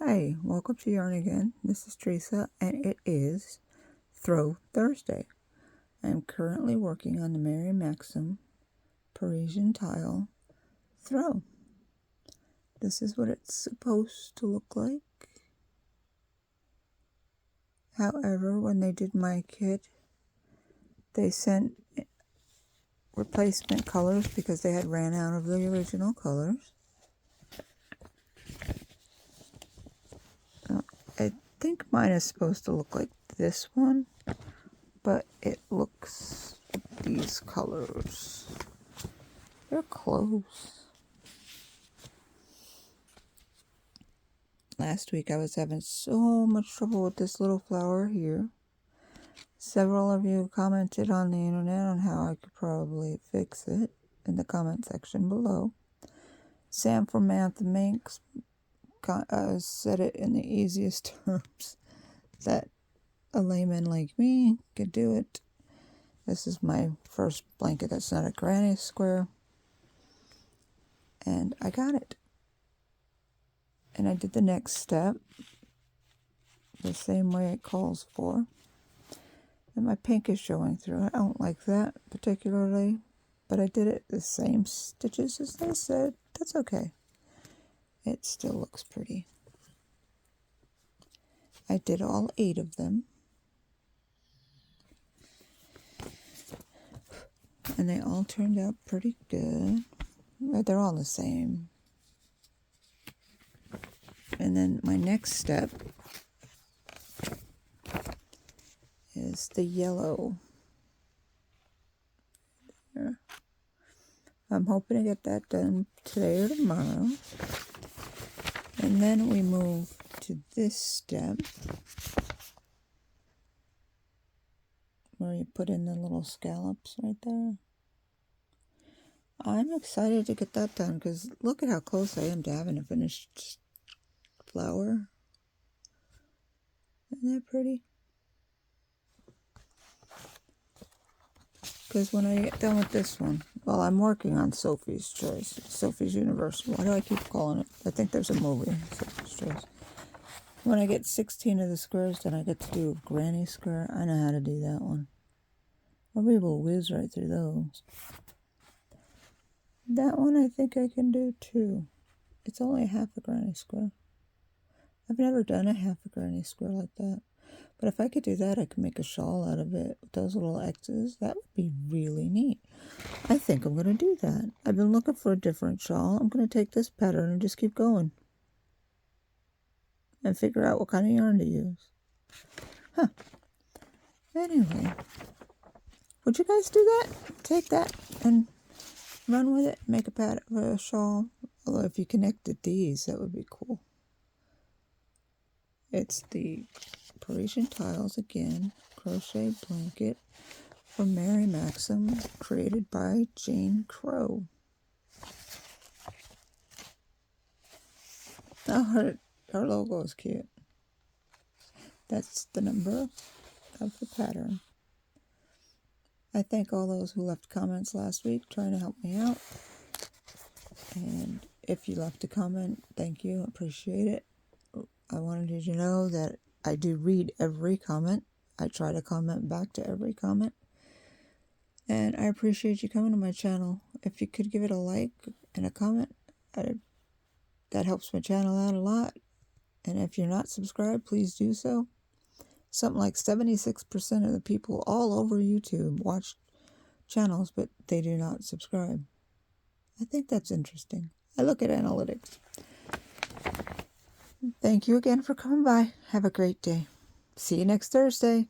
Hi, welcome to Yarn Again. This is Teresa, and it is Throw Thursday. I'm currently working on the Mary Maxim Persian Tile Throw. This is what it's supposed to look like. However, when they did my kit, they sent replacement colors because they had ran out of the original colors. I think mine is supposed to look like this one, but it looks like these colors. They're close. Last week I was having so much trouble with this little flower here. Several of you commented on the internet on how I could probably fix it in the comment section below. Sam from Maxim said it in the easiest terms that a layman like me could do it. This is my first blanket that's not a granny square, and I got it. And I did the next step the same way it calls for, and my pink is showing through. I don't like that particularly, but I did it the same stitches as they said. That's okay. It still looks pretty. I did all 8 of them. And they all turned out pretty good. They're all the same. And then my next step is the yellow. There. I'm hoping to get that done today or tomorrow. And then we move to this step where you put in the little scallops right there. I'm excited to get that done because look at how close I am to having a finished flower. Isn't that pretty? Because when I get done with this one, well, I'm working on Sophie's Choice, Sophie's Universe. Why do I keep calling it? I think there's a movie, Sophie's Choice. When I get 16 of the squares, then I get to do a granny square. I know how to do that one. I'll be able to whiz right through those. That one I think I can do too. It's only half a granny square. I've never done a half a granny square like that. But if I could do that, I could make a shawl out of it with those little X's. That would be really neat. I think I'm going to do that. I've been looking for a different shawl. I'm going to take this pattern and just keep going. And figure out what kind of yarn to use. Huh. Anyway. Would you guys do that? Take that and run with it. Make a pattern for a shawl. Although if you connected these, that would be cool. It's the Persian Tiles again. Crochet blanket from Mary Maxim. Created by Jane Crow. Oh, her logo is cute. That's the number of the pattern. I thank all those who left comments last week trying to help me out. And if you left a comment, thank you. Appreciate it. I wanted you to know that I do read every comment. I try to comment back to every comment. And I appreciate you coming to my channel. If you could give it a like and a comment, that helps my channel out a lot. And if you're not subscribed, please do so. Something like 76% of the people all over YouTube watch channels, but they do not subscribe. I think that's interesting. I look at analytics. Thank you again for coming by. Have a great day. See you next Thursday.